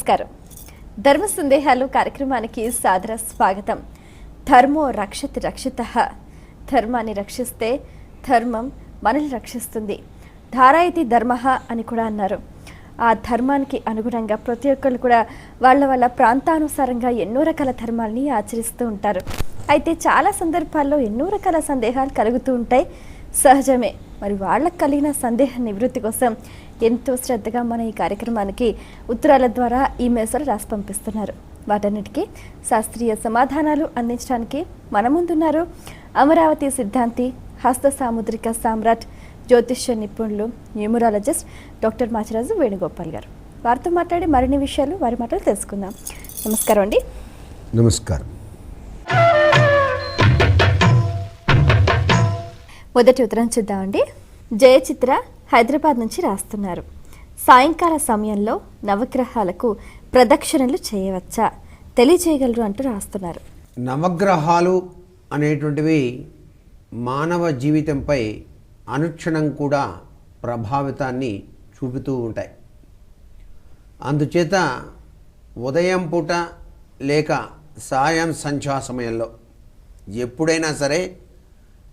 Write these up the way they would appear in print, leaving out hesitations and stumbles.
నమస్కారం. ధర్మ సందేహాలు కార్యక్రమానికి సాదర స్వాగతం. ధర్మో రక్షతి రక్షితః. ధర్మాన్ని రక్షిస్తే ధర్మం మనల్ని రక్షిస్తుంది. ధారాయతి ధర్మః అని కూడా అన్నారు. ఆ ధర్మానికి అనుగుణంగా ప్రతి ఒక్కళ్ళు కూడా వాళ్ళ ప్రాంతానుసారంగా ఎన్నో రకాల ధర్మాలని ఆచరిస్తూ ఉంటారు. అయితే చాలా సందర్భాల్లో ఎన్నో రకాల సందేహాలు కలుగుతూ ఉంటాయి, సహజమే. మరి వాళ్ళకు కలిగిన సందేహ నివృత్తి కోసం ఎంతో శ్రద్ధగా మన ఈ కార్యక్రమానికి ఉత్తరాల ద్వారా ఈమెయిల్స్లో రాసి పంపిస్తున్నారు. వాటన్నిటికీ శాస్త్రీయ సమాధానాలు అందించడానికి మన ముందున్నారు అమరావతి సిద్ధాంతి, హస్త సాముద్రిక సామ్రాట్, జ్యోతిష్య నిపుణులు, న్యూమరాలజిస్ట్ డాక్టర్ మాచిరాజు వేణుగోపాల్ గారు. వారితో మాట్లాడి మరిన్ని విషయాలు వారి మాటలు తెలుసుకుందాం. నమస్కారం అండి. నమస్కారం. మొదటి ఉత్తరం చూద్దామండి. జయచిత్ర హైదరాబాద్ నుంచి రాస్తున్నారు. సాయంకాల సమయంలో నవగ్రహాలకు ప్రదక్షిణలు చేయవచ్చా, తెలియజేయగలరు అంటూ రాస్తున్నారు. నవగ్రహాలు అనేటువంటివి మానవ జీవితంపై అనుక్షణం కూడా ప్రభావితాన్ని చూపుతూ ఉంటాయి. అందుచేత ఉదయం పూట లేక సాయం సంధ్యా సమయంలో ఎప్పుడైనా సరే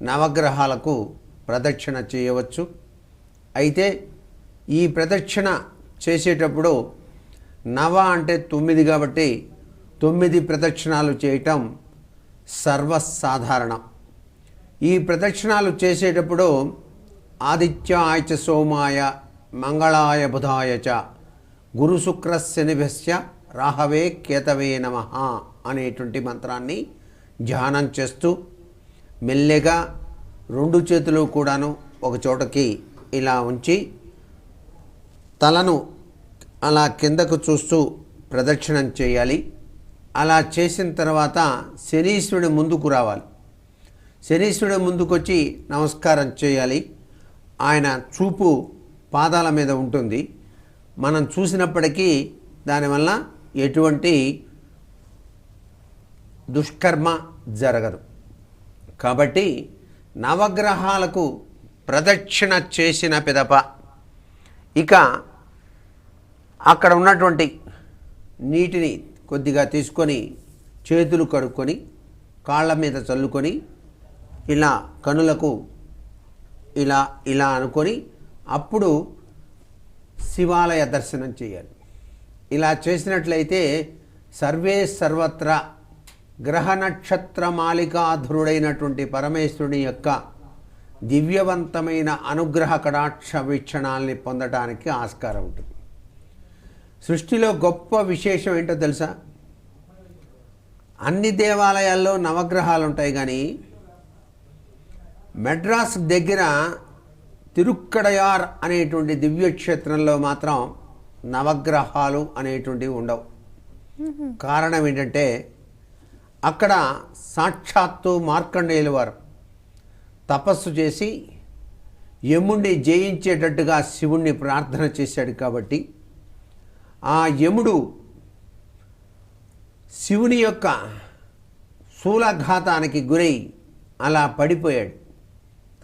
నవగ్రహాలకు ప్రదక్షిణ చేయవచ్చు. అయితే ఈ ప్రదక్షిణ చేసేటప్పుడు నవ అంటే 9 కాబట్టి 9 ప్రదక్షిణాలు చేయటం సర్వసాధారణం. ఈ ప్రదక్షిణాలు చేసేటప్పుడు ఆదిత్యాయ చ సోమాయ మంగళాయ బుధాయ చ గురు శుక్ర శనిభ్యస్య రాహవే కేతవే నమః అనేటువంటి మంత్రాన్ని ధ్యానం చేస్తూ మెల్లగా 2 చేతులు కూడాను ఒక చోటకి ఇలా ఉంచి తలను అలా కిందకు చూస్తూ ప్రదక్షిణం చేయాలి. అలా చేసిన తర్వాత శనీశ్వరుడి ముందుకు రావాలి. శనీశ్వరుడి ముందుకొచ్చి నమస్కారం చేయాలి. ఆయన చూపు పాదాల మీద ఉంటుంది. మనం చూసినప్పటికీ దానివల్ల ఎటువంటి దుష్కర్మ జరగదు. కాబట్టి నవగ్రహాలకు ప్రదక్షిణ చేసిన పిదప ఇక అక్కడ ఉన్నటువంటి నీటిని కొద్దిగా తీసుకొని చేతులు కడుక్కొని కాళ్ళ మీద చల్లుకొని ఇలా కనులకు ఇలా ఇలా అనుకొని అప్పుడు శివాలయ దర్శనం చేయాలి. ఇలా చేసినట్లయితే సర్వే సర్వత్రా గ్రహ నక్షత్ర మాలికాధురుడైనటువంటి పరమేశ్వరుని యొక్క దివ్యవంతమైన అనుగ్రహ కటాక్ష వీక్షణాలని పొందడానికి ఆస్కారం ఉంటుంది. సృష్టిలో గొప్ప విశేషం ఏంటో తెలుసా? అన్ని దేవాలయాల్లో నవగ్రహాలు ఉంటాయి, కానీ మెడ్రాస్ దగ్గర తిరుక్కడయార్ అనేటువంటి దివ్యక్షేత్రంలో మాత్రం నవగ్రహాలు అనేటువంటివి ఉండవు. కారణం ఏంటంటే అక్కడ సాక్షాత్తు మార్కండేయుల వారు తపస్సు చేసి యముడిని జయించేటట్టుగా శివుణ్ణి ప్రార్థన చేశాడు. కాబట్టి ఆ యముడు శివుని యొక్క శూలఘాతానికి గురై అలా పడిపోయాడు.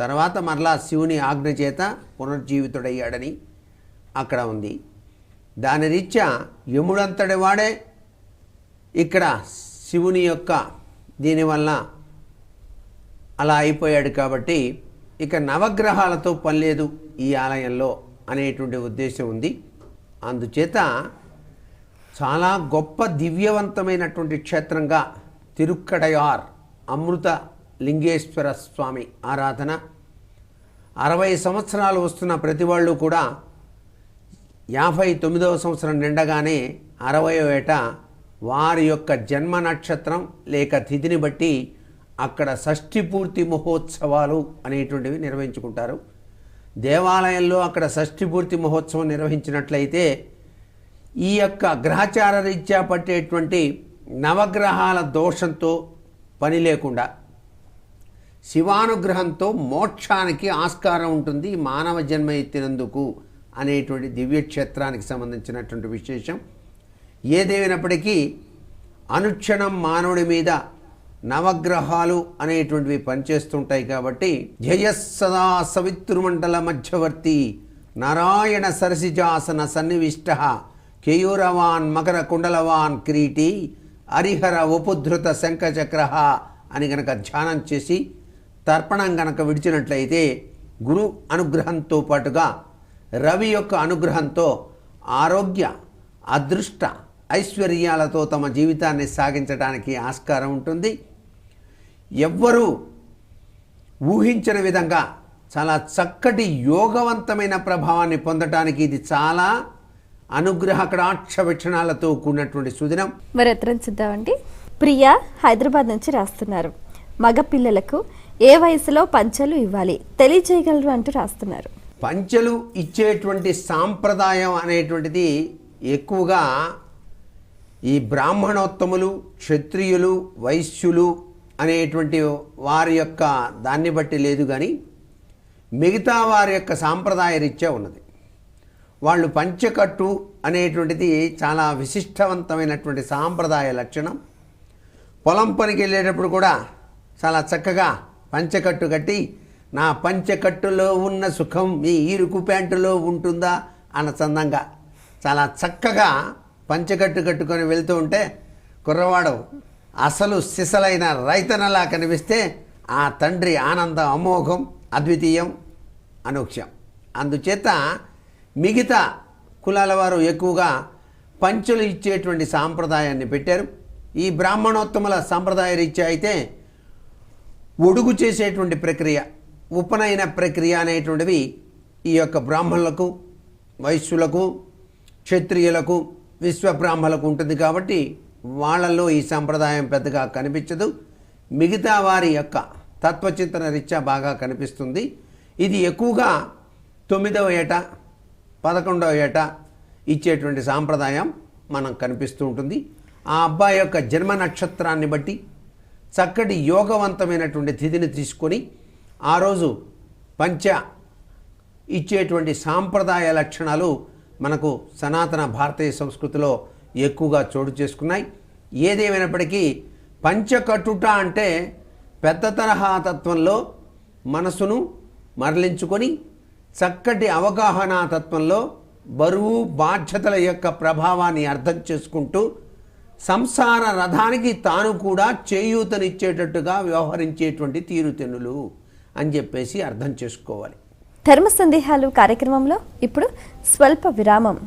తర్వాత మరలా శివుని ఆజ్ఞ చేత పునర్జీవితుడయ్యాడని అక్కడ ఉంది. దాని రీత్యా యముడంతటి వాడే ఇక్కడ శివుని యొక్క దీనివల్ల అలా అయిపోయాడు. కాబట్టి ఇక నవగ్రహాలతో పని లేదు ఈ ఆలయంలో అనేటువంటి ఉద్దేశం ఉంది. అందుచేత చాలా గొప్ప దివ్యవంతమైనటువంటి క్షేత్రంగా తిరుక్కడయార్ అమృత లింగేశ్వర స్వామి ఆరాధన 60 సంవత్సరాలు వస్తున్న ప్రతి వాళ్ళు కూడా 59వ సంవత్సరం నిండగానే 60వ ఏట వారి యొక్క జన్మ నక్షత్రం లేక తిథిని బట్టి అక్కడ షష్ఠి పూర్తి మహోత్సవాలు అనేటువంటివి నిర్వహించుకుంటారు. దేవాలయంలో అక్కడ షష్ఠి పూర్తి మహోత్సవం నిర్వహించినట్లయితే ఈ యొక్క గ్రహచార రీత్యా పట్టేటువంటి నవగ్రహాల దోషంతో పని లేకుండా శివానుగ్రహంతో మోక్షానికి ఆస్కారం ఉంటుంది మానవ జన్మ ఎత్తినందుకు అనేటువంటి దివ్యక్షేత్రానికి సంబంధించినటువంటి విశేషం. ఏదేమైనప్పటికీ అనుక్షణం మానవుడి మీద నవగ్రహాలు అనేటువంటివి పనిచేస్తుంటాయి. కాబట్టి జయస్సదా సవితృమండల మధ్యవర్తి నారాయణ సరసిజాసన సన్నివిష్ట కేయూరవాన్ మకర కుండలవాన్ కిరీటి హరిహర ఉపధృత శంఖచక్ర అని గనక ధ్యానం చేసి తర్పణం గనక విడిచినట్లయితే గురు అనుగ్రహంతో పాటుగా రవి యొక్క అనుగ్రహంతో ఆరోగ్య అదృష్ట ఐశ్వర్యాలతో తమ జీవితాన్ని సాగించడానికి ఆస్కారం ఉంటుంది. ఎవ్వరూ ఊహించని విధంగా చాలా చక్కటి యోగవంతమైన ప్రభావాన్ని పొందటానికి ఇది చాలా అనుగ్రహ కటాక్ష వీక్షణాలతో కూడినటువంటి సుదినం. మరి ఉత్తరం చూద్దామండి. ప్రియా హైదరాబాద్ నుంచి రాస్తున్నారు. మగ పిల్లలకు ఏ వయసులో పంచెలు ఇవ్వాలి తెలియజేయగలరు అంటూ రాస్తున్నారు. పంచెలు ఇచ్చేటువంటి సాంప్రదాయం అనేటువంటిది ఎక్కువగా ఈ బ్రాహ్మణోత్తములు, క్షత్రియులు, వైశ్యులు అనేటువంటి వారి యొక్క దాన్ని బట్టి లేదు, కానీ మిగతా వారి యొక్క సాంప్రదాయ రీత్యా ఉన్నది. వాళ్ళు పంచెకట్టు అనేటువంటిది చాలా విశిష్టవంతమైనటువంటి సాంప్రదాయ లక్షణం. పొలం పనికి వెళ్ళేటప్పుడు కూడా చాలా చక్కగా పంచెకట్టు కట్టి, నా పంచెకట్టులో ఉన్న సుఖం మీ ఈరుకు ప్యాంటులో ఉంటుందా అన్న చందంగా చాలా చక్కగా పంచెకట్టు కట్టుకొని వెళ్తూ ఉంటే కుర్రవాడు అసలు సిసలైన రైతనలా కనిపిస్తే ఆ తండ్రి ఆనందం అమోఘం, అద్వితీయం, అనూహ్యం. అందుచేత మిగతా కులాల వారు ఎక్కువగా పంచెలు ఇచ్చేటువంటి సాంప్రదాయాన్ని పెట్టారు. ఈ బ్రాహ్మణోత్తముల సాంప్రదాయ రీత్యా అయితే ఒడుగు చేసేటువంటి ప్రక్రియ, ఉపనయన ప్రక్రియ అనేటువంటివి ఈ యొక్క బ్రాహ్మణులకు, వైశ్యులకు, క్షత్రియులకు, విశ్వబ్రాహ్మణులకు ఉంటుంది. కాబట్టి వాళ్ళల్లో ఈ సాంప్రదాయం పెద్దగా కనిపించదు. మిగతా వారి యొక్క తత్వచింతన రీత్యా బాగా కనిపిస్తుంది. ఇది ఎక్కువగా 9వ ఏట 11వ ఏట ఇచ్చేటువంటి సాంప్రదాయం మనం కనిపిస్తూ ఉంటుంది. ఆ అబ్బాయి యొక్క జన్మ నక్షత్రాన్ని బట్టి చక్కటి యోగవంతమైనటువంటి తిథిని తీసుకొని ఆ రోజు పంచ ఇచ్చేటువంటి సాంప్రదాయ లక్షణాలు మనకు సనాతన భారతీయ సంస్కృతిలో ఎక్కువగా చోటు చేసుకున్నాయి. ఏదేమైనప్పటికీ పంచకట్టుట అంటే పెద్ద తరహా తత్వంలో మనసును మరలించుకొని చక్కటి అవగాహన తత్వంలో బరువు బాధ్యతల యొక్క ప్రభావాన్ని అర్థం చేసుకుంటూ సంసార రథానికి తాను కూడా చేయూతనిచ్చేటట్టుగా వ్యవహరించేటువంటి తీరుతెన్నులు అని చెప్పేసి అర్థం చేసుకోవాలి. ధర్మ సందేహాలు కార్యక్రమంలో ఇప్పుడు స్వల్ప విరామం.